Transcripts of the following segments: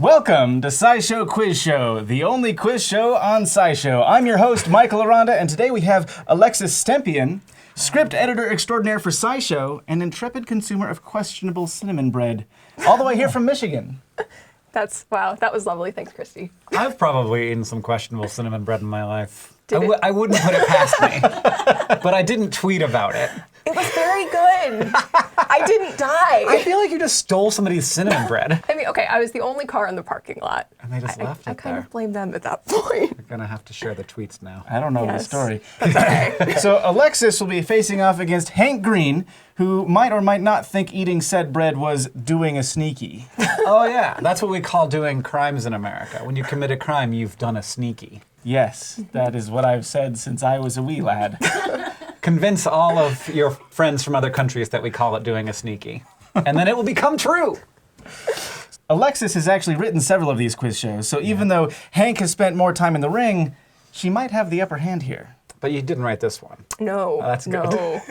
Welcome to SciShow Quiz Show, the only quiz show on SciShow. I'm your host, Michael Aranda, and today we have Alexis Stempien, script editor extraordinaire for SciShow and intrepid consumer of questionable cinnamon bread, all the way here from Michigan. Wow, that was lovely. Thanks, Christy. I've probably eaten some questionable cinnamon bread in my life. I wouldn't put it past me, but I didn't tweet about it. It was very good. I didn't die. I feel like you just stole somebody's cinnamon bread. I mean, okay, I was the only car in the parking lot. And they just left it I kind there. of blame them at that point. You're gonna have to share the tweets now. I don't know the Yes. story. Okay. So Alexis will be facing off against Hank Green, who might or might not think eating said bread was doing a sneaky. Oh yeah, that's what we call doing crimes in America. When you commit a crime, you've done a sneaky. Yes, that is what I've said since I was a wee lad. Convince all of your friends from other countries that we call it doing a sneaky. And then it will become true. Alexis has actually written several of these quiz shows, so even though Hank has spent more time in the ring, she might have the upper hand here. But you didn't write this one. No. Oh, that's good. No.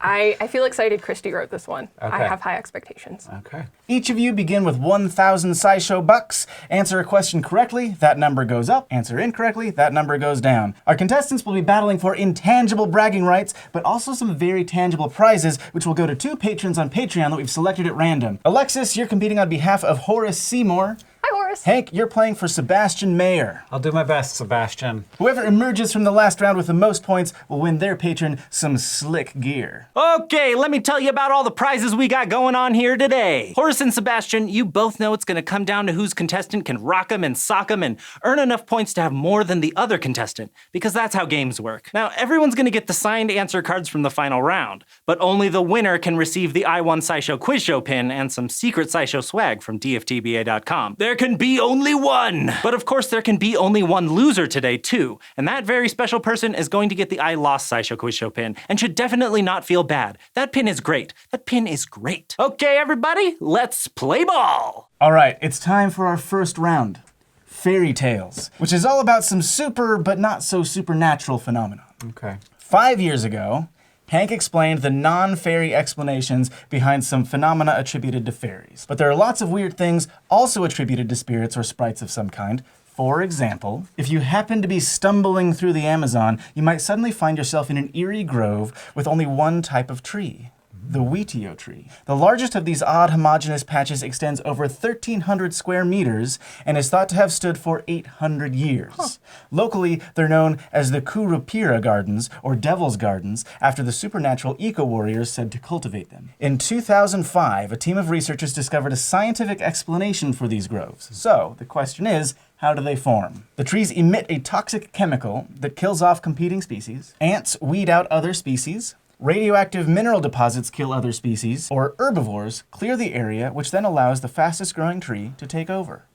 I feel excited Christy wrote this one. I Okay. have high expectations. Okay. Each of you begin with 1,000 SciShow bucks. Answer a question correctly, that number goes up. Answer incorrectly, that number goes down. Our contestants will be battling for intangible bragging rights, but also some very tangible prizes, which will go to 2 patrons on Patreon that we've selected at random. Alexis, you're competing on behalf of Horace Seymour. Hi, Horace. Hank, you're playing for Sebastian Mayer. I'll do my best, Sebastian. Whoever emerges from the last round with the most points will win their patron some slick gear. Okay, let me tell you about all the prizes we got going on here today. Horace and Sebastian, you both know it's gonna come down to whose contestant can rock 'em and sock 'em and earn enough points to have more than the other contestant, because that's how games work. Now, everyone's gonna get the signed answer cards from the final round, but only the winner can receive the I Won SciShow Quiz Show pin and some secret SciShow swag from dftba.com. There can be only one! But of course, there can be only one loser today, too, and that very special person is going to get the I Lost SciShow Quiz Show pin, and should definitely not feel bad. That pin is great. That pin is great. Okay, everybody, let's play ball! All right, it's time for our first round. Fairy tales, which is all about some super but not so supernatural phenomenon. Okay. 5 years ago, Hank explained the non-fairy explanations behind some phenomena attributed to fairies. But there are lots of weird things also attributed to spirits or sprites of some kind. For example, if you happen to be stumbling through the Amazon, you might suddenly find yourself in an eerie grove with only one type of tree. The Wheatio tree. The largest of these odd homogeneous patches extends over 1,300 square meters and is thought to have stood for 800 years. Locally, they're known as the Curupira Gardens, or Devil's Gardens, after the supernatural eco-warriors said to cultivate them. In 2005, a team of researchers discovered a scientific explanation for these groves. So, the question is, how do they form? The trees emit a toxic chemical that kills off competing species. Ants weed out other species. Radioactive mineral deposits kill other species, or herbivores clear the area, which then allows the fastest growing tree to take over.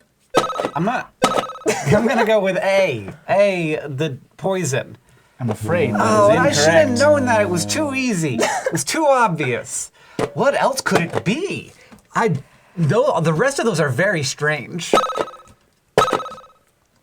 I'm gonna go with A. A, the poison. I'm afraid that Oh, is and I incorrect. should have known that. It was too easy. It was too obvious. What else could it be? The rest of those are very strange.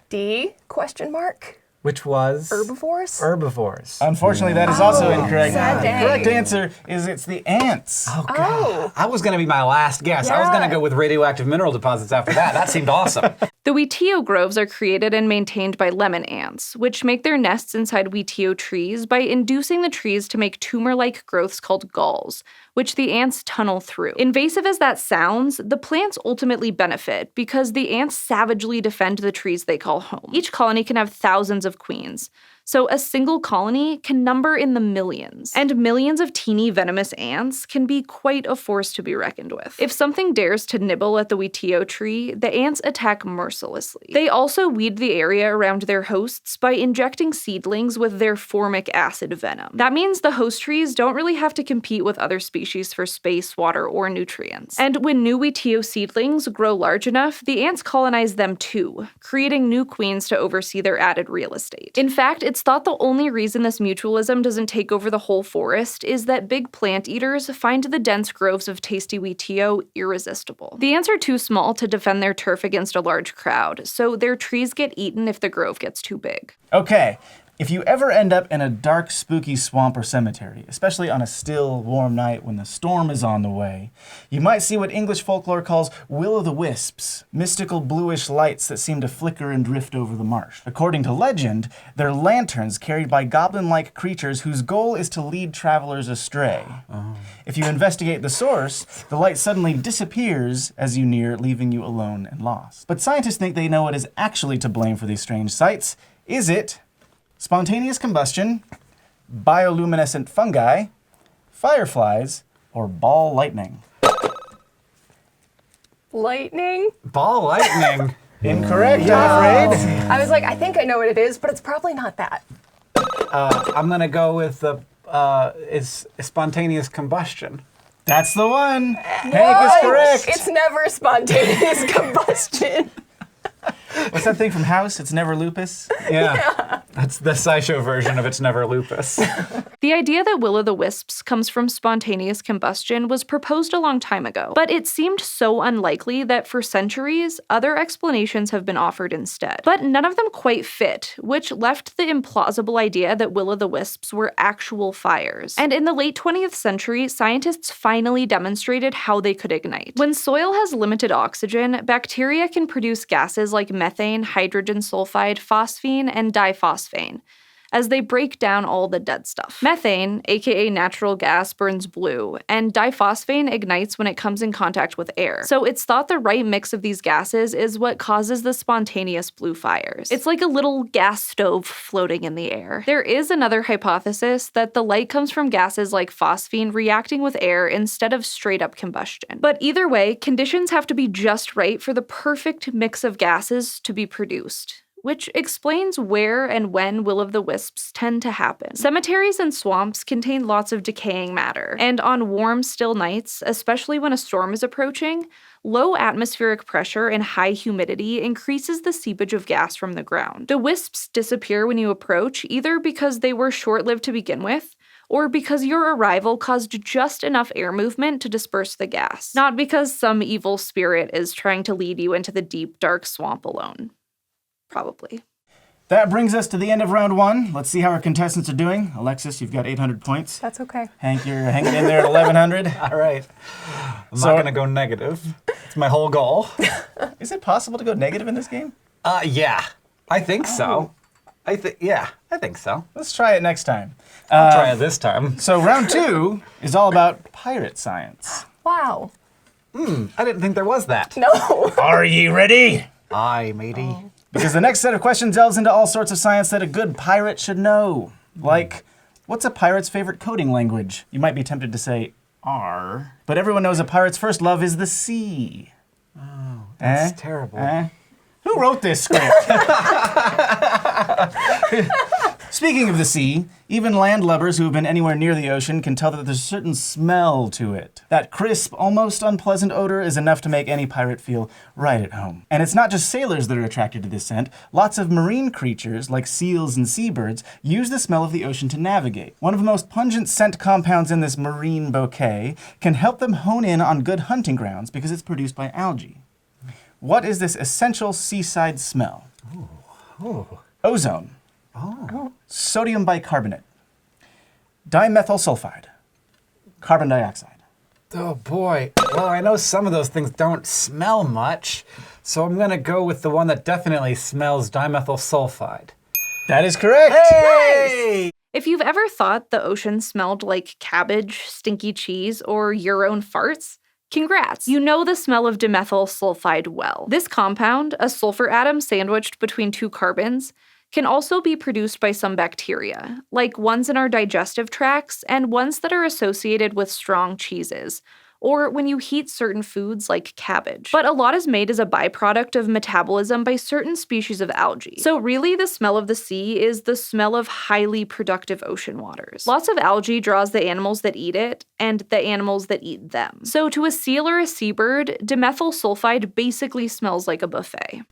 D, question mark? Which was? Herbivores? Herbivores. Unfortunately, that is also incorrect. sad The day. correct answer is it's the ants. Oh, God. Oh. I was gonna be my last guess. I was Yeah. gonna go with radioactive mineral deposits after that. That seemed awesome. The Wheatio groves are created and maintained by lemon ants, which make their nests inside Wheatio trees by inducing the trees to make tumor-like growths called galls, which the ants tunnel through. Invasive as that sounds, the plants ultimately benefit because the ants savagely defend the trees they call home. Each colony can have thousands of queens, so a single colony can number in the millions. And millions of teeny venomous ants can be quite a force to be reckoned with. If something dares to nibble at the Wheatio tree, the ants attack mercilessly. They also weed the area around their hosts by injecting seedlings with their formic acid venom. That means the host trees don't really have to compete with other species for space, water, or nutrients. And when new Wheatio seedlings grow large enough, the ants colonize them too, creating new queens to oversee their added real estate. In fact, it's thought the only reason this mutualism doesn't take over the whole forest is that big plant eaters find the dense groves of tasty Wheatio irresistible. The ants are too small to defend their turf against a large crowd, so their trees get eaten if the grove gets too big. Okay, If you ever end up in a dark, spooky swamp or cemetery, especially on a still, warm night when the storm is on the way, you might see what English folklore calls will-o'-the-wisps, mystical bluish lights that seem to flicker and drift over the marsh. According to legend, they're lanterns carried by goblin-like creatures whose goal is to lead travelers astray. If you investigate the source, the light suddenly disappears as you near, leaving you alone and lost. But scientists think they know what is actually to blame for these strange sights. Is it spontaneous combustion, bioluminescent fungi, fireflies, or ball lightning? Lightning? Ball lightning. Incorrect, I'm afraid. I was like, I think I know what it is, but it's probably not that. I'm gonna go with the is spontaneous combustion. That's the one. Hank is What? correct. It's never spontaneous combustion. What's that thing from House? It's never lupus. Yeah. That's the SciShow version of It's Never Lupus. The idea that will-o'-the-wisps comes from spontaneous combustion was proposed a long time ago, but it seemed so unlikely that for centuries, other explanations have been offered instead. But none of them quite fit, which left the implausible idea that will-o'-the-wisps were actual fires. And in the late 20th century, scientists finally demonstrated how they could ignite. When soil has limited oxygen, bacteria can produce gases like methane, hydrogen sulfide, phosphine, and diphosphane, as they break down all the dead stuff. Methane, aka natural gas, burns blue, and diphosphane ignites when it comes in contact with air. So it's thought the right mix of these gases is what causes the spontaneous blue fires. It's like a little gas stove floating in the air. There is another hypothesis that the light comes from gases like phosphine reacting with air instead of straight-up combustion. But either way, conditions have to be just right for the perfect mix of gases to be produced, which explains where and when will-o'-the-wisps tend to happen. Cemeteries and swamps contain lots of decaying matter, and on warm, still nights, especially when a storm is approaching, low atmospheric pressure and high humidity increases the seepage of gas from the ground. The wisps disappear when you approach, either because they were short-lived to begin with, or because your arrival caused just enough air movement to disperse the gas, not because some evil spirit is trying to lead you into the deep, dark swamp alone. Probably. That brings us to the end of round one. Let's see how our contestants are doing. Alexis, you've got 800 points. That's okay. Hank, you're hanging in there at 1,100. All right. I'm not gonna go negative. It's my whole goal. Is it possible to go negative in this game? Yeah. I think so. I think so. Let's try it next time. I'll try it this time. So round two is all about pirate science. Wow. I didn't think there was that. No. Are ye ready? Aye, matey. Because the next set of questions delves into all sorts of science that a good pirate should know. Like, what's a pirate's favorite coding language? You might be tempted to say R, but everyone knows a pirate's first love is the sea. Oh, that's terrible. Who wrote this script? Speaking of the sea, even landlubbers who have been anywhere near the ocean can tell that there's a certain smell to it. That crisp, almost unpleasant odor is enough to make any pirate feel right at home. And it's not just sailors that are attracted to this scent. Lots of marine creatures, like seals and seabirds, use the smell of the ocean to navigate. One of the most pungent scent compounds in this marine bouquet can help them hone in on good hunting grounds because it's produced by algae. What is this essential seaside smell? Ozone. Sodium bicarbonate. Dimethyl sulfide. Carbon dioxide. Oh boy. Well, I know some of those things don't smell much, so I'm gonna go with the one that definitely smells dimethyl sulfide. That is correct. Hey! If you've ever thought the ocean smelled like cabbage, stinky cheese, or your own farts, congrats! You know the smell of dimethyl sulfide well. This compound, a sulfur atom sandwiched between two carbons, can also be produced by some bacteria, like ones in our digestive tracts and ones that are associated with strong cheeses, or when you heat certain foods like cabbage. But a lot is made as a byproduct of metabolism by certain species of algae. So really, the smell of the sea is the smell of highly productive ocean waters. Lots of algae draws the animals that eat it, and the animals that eat them. So to a seal or a seabird, dimethyl sulfide basically smells like a buffet.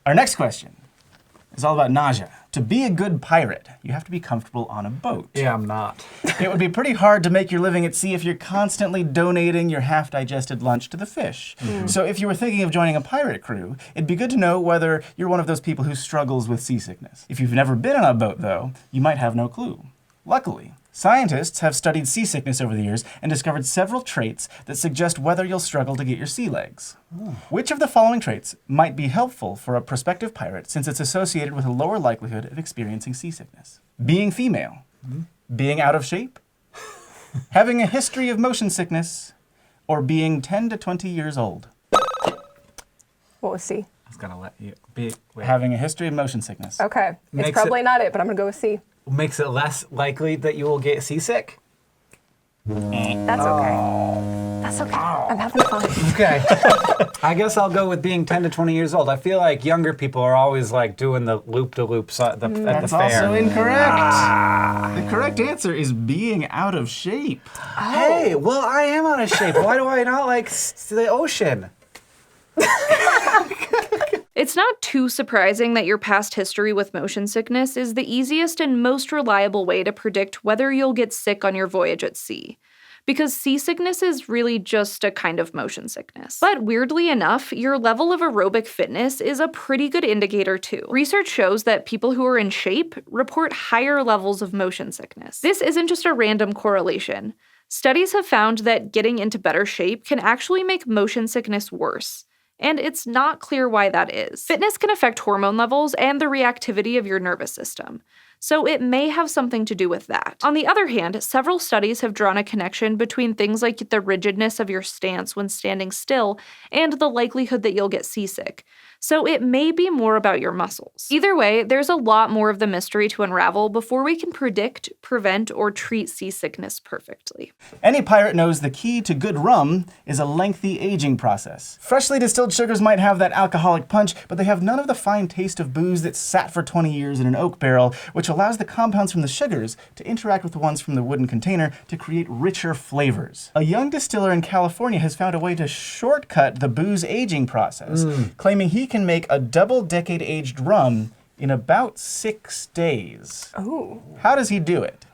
Our next question is all about nausea. To be a good pirate, you have to be comfortable on a boat. Yeah, I'm not. It would be pretty hard to make your living at sea if you're constantly donating your half-digested lunch to the fish. So if you were thinking of joining a pirate crew, it'd be good to know whether you're one of those people who struggles with seasickness. If you've never been on a boat, though, you might have no clue. Luckily, scientists have studied seasickness over the years and discovered several traits that suggest whether you'll struggle to get your sea legs. Which of the following traits might be helpful for a prospective pirate since it's associated with a lower likelihood of experiencing seasickness? Being female, being out of shape, having a history of motion sickness, or being 10 to 20 years old? What was C? I was gonna let you be. Wait. Having a history of motion sickness. Okay. Makes It's probably it- not it, but I'm going to go with C. Makes it less likely that you will get seasick? That's okay. That's okay. I'm having fun. Okay. I guess I'll go with being 10 to 20 years old. I feel like younger people are always like doing the loop-de-loop at the That's fair. also incorrect. The correct answer is being out of shape. Hey, well, I am out of shape. Why do I not like the ocean? It's not too surprising that your past history with motion sickness is the easiest and most reliable way to predict whether you'll get sick on your voyage at sea. Because seasickness is really just a kind of motion sickness. But weirdly enough, your level of aerobic fitness is a pretty good indicator too. Research shows that people who are in shape report higher levels of motion sickness. This isn't just a random correlation. Studies have found that getting into better shape can actually make motion sickness worse. And it's not clear why that is. Fitness can affect hormone levels and the reactivity of your nervous system, so it may have something to do with that. On the other hand, several studies have drawn a connection between things like the rigidness of your stance when standing still and the likelihood that you'll get seasick, so it may be more about your muscles. Either way, there's a lot more of the mystery to unravel before we can predict, prevent, or treat seasickness perfectly. Any pirate knows the key to good rum is a lengthy aging process. Freshly distilled sugars might have that alcoholic punch, but they have none of the fine taste of booze that sat for 20 years in an oak barrel, which allows the compounds from the sugars to interact with the ones from the wooden container to create richer flavors. A young distiller in California has found a way to shortcut the booze aging process, claiming he can make a double-decade aged rum in about 6 days. Ooh. How does he do it?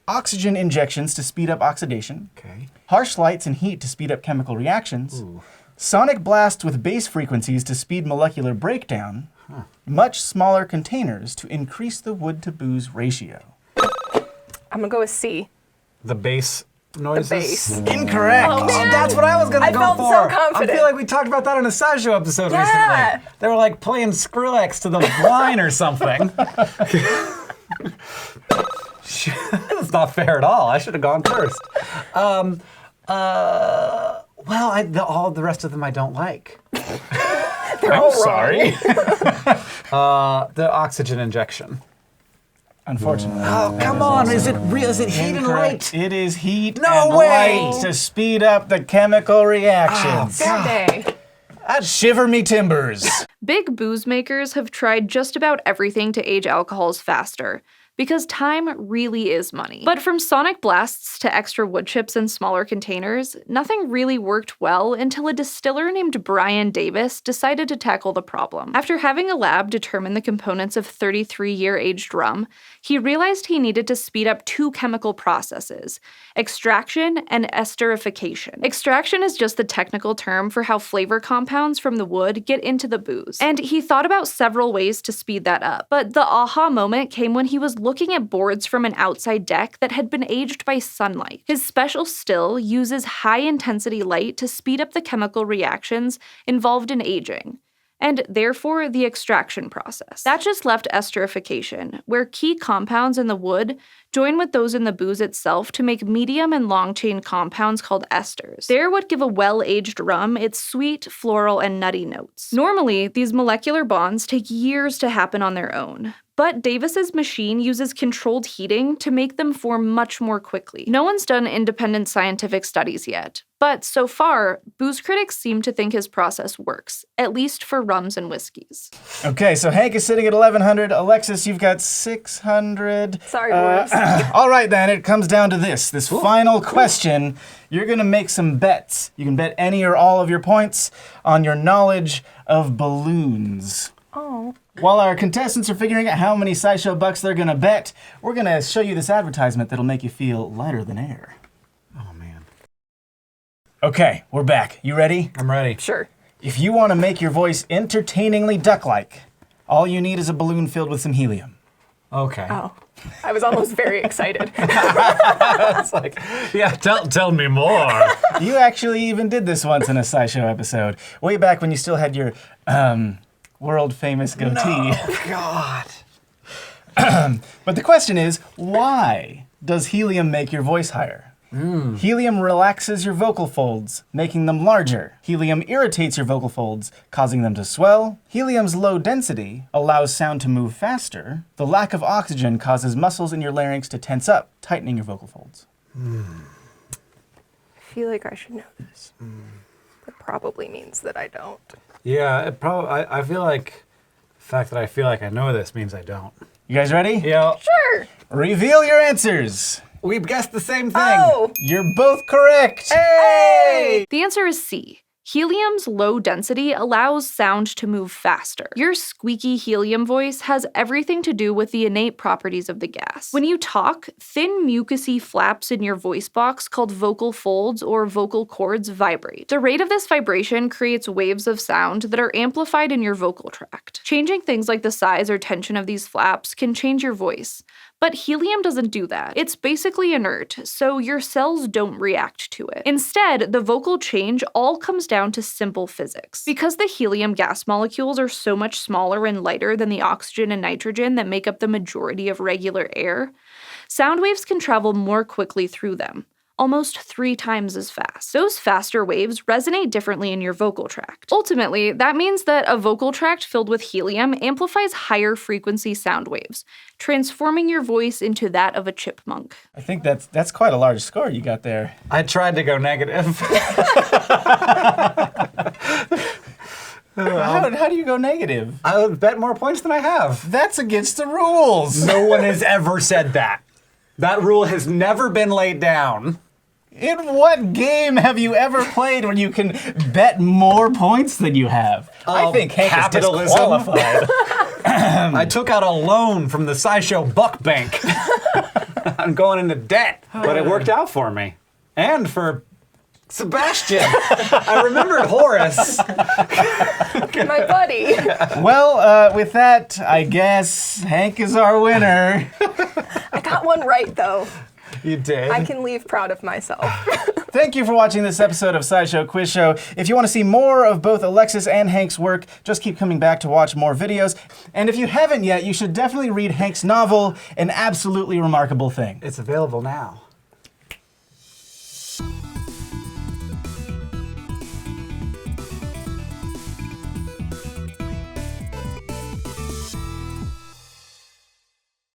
Oxygen injections to speed up oxidation, Okay. harsh lights and heat to speed up chemical reactions, sonic blasts with bass frequencies to speed molecular breakdown, much smaller containers to increase the wood-to-booze ratio. I'm going to go with C. The bass noises? bass. Incorrect. Oh, man. That's what I was gonna I go felt for. so confident. I feel like we talked about that on a SciShow episode Yeah. recently. They were like playing Skrillex to the line or something. That's not fair at all. I should have gone first. Well, all the rest of them I don't like. They're all wrong. Sorry. The oxygen injection. Unfortunately. Oh, come on. Is it real? Is it heat and Incorrect. light? It is heat No and way. light to speed up the chemical reactions. Sad day. Shiver me timbers. Big booze makers have tried just about everything to age alcohols faster, because time really is money. But from sonic blasts to extra wood chips in smaller containers, nothing really worked well until a distiller named Brian Davis decided to tackle the problem. After having a lab determine the components of 33-year-aged rum, he realized he needed to speed up 2 chemical processes: extraction and esterification. Extraction is just the technical term for how flavor compounds from the wood get into the booze. And he thought about several ways to speed that up, but the aha moment came when he was looking at boards from an outside deck that had been aged by sunlight. His special still uses high-intensity light to speed up the chemical reactions involved in aging, and therefore the extraction process. That just left esterification, where key compounds in the wood join with those in the booze itself to make medium and long-chain compounds called esters. They're what give a well-aged rum its sweet, floral, and nutty notes. Normally, these molecular bonds take years to happen on their own, but Davis's machine uses controlled heating to make them form much more quickly. No one's done independent scientific studies yet, but so far, booze critics seem to think his process works, at least for rums and whiskeys. Okay, so Hank is sitting at 1,100. Alexis, you've got 600. Sorry, boys. All right, then, it comes down to this final question. You're going to make some bets. You can bet any or all of your points on your knowledge of balloons. Oh. While our contestants are figuring out how many SciShow bucks they're gonna bet, we're gonna show you this advertisement that'll make you feel lighter than air. Oh, man. Okay, we're back. You ready? I'm ready. Sure. If you want to make your voice entertainingly duck-like, all you need is a balloon filled with some helium. Okay. Oh, I was almost very excited. It's like, yeah, tell me more. You actually even did this once in a SciShow episode, way back when you still had your world-famous goatee. God. But the question is, why does helium make your voice higher? Helium relaxes your vocal folds, making them larger. Helium irritates your vocal folds, causing them to swell. Helium's low density allows sound to move faster. The lack of oxygen causes muscles in your larynx to tense up, tightening your vocal folds. I feel like I should know this. That probably means that I don't. Yeah, I feel like the fact that I feel like I know this means I don't. You guys ready? Yeah. Sure. Reveal your answers. We guessed the same thing. Oh. You're both correct. Hey! The answer is C. Helium's low density allows sound to move faster. Your squeaky helium voice has everything to do with the innate properties of the gas. When you talk, thin mucousy flaps in your voice box called vocal folds or vocal cords vibrate. The rate of this vibration creates waves of sound that are amplified in your vocal tract. Changing things like the size or tension of these flaps can change your voice. But helium doesn't do that. It's basically inert, so your cells don't react to it. Instead, the vocal change all comes down to simple physics. Because the helium gas molecules are so much smaller and lighter than the oxygen and nitrogen that make up the majority of regular air, sound waves can travel more quickly through them. Almost 3 times as fast. Those faster waves resonate differently in your vocal tract. Ultimately, that means that a vocal tract filled with helium amplifies higher frequency sound waves, transforming your voice into that of a chipmunk. I think that's quite a large score you got there. I tried to go negative. How do you go negative? I would bet more points than I have. That's against the rules. No one has ever said that. That rule has never been laid down. In what game have you ever played when you can bet more points than you have? I think Hank capitalism. is disqualified. I took out a loan from the SciShow Buck Bank. I'm going into debt, but it worked out for me. And for Sebastian. I remembered Horace. My buddy. Well, with that, I guess Hank is our winner. I got one right, though. You did. I can leave proud of myself. Thank you for watching this episode of SciShow Quiz Show. If you want to see more of both Alexis and Hank's work, just keep coming back to watch more videos. And if you haven't yet, you should definitely read Hank's novel, An Absolutely Remarkable Thing. It's available now.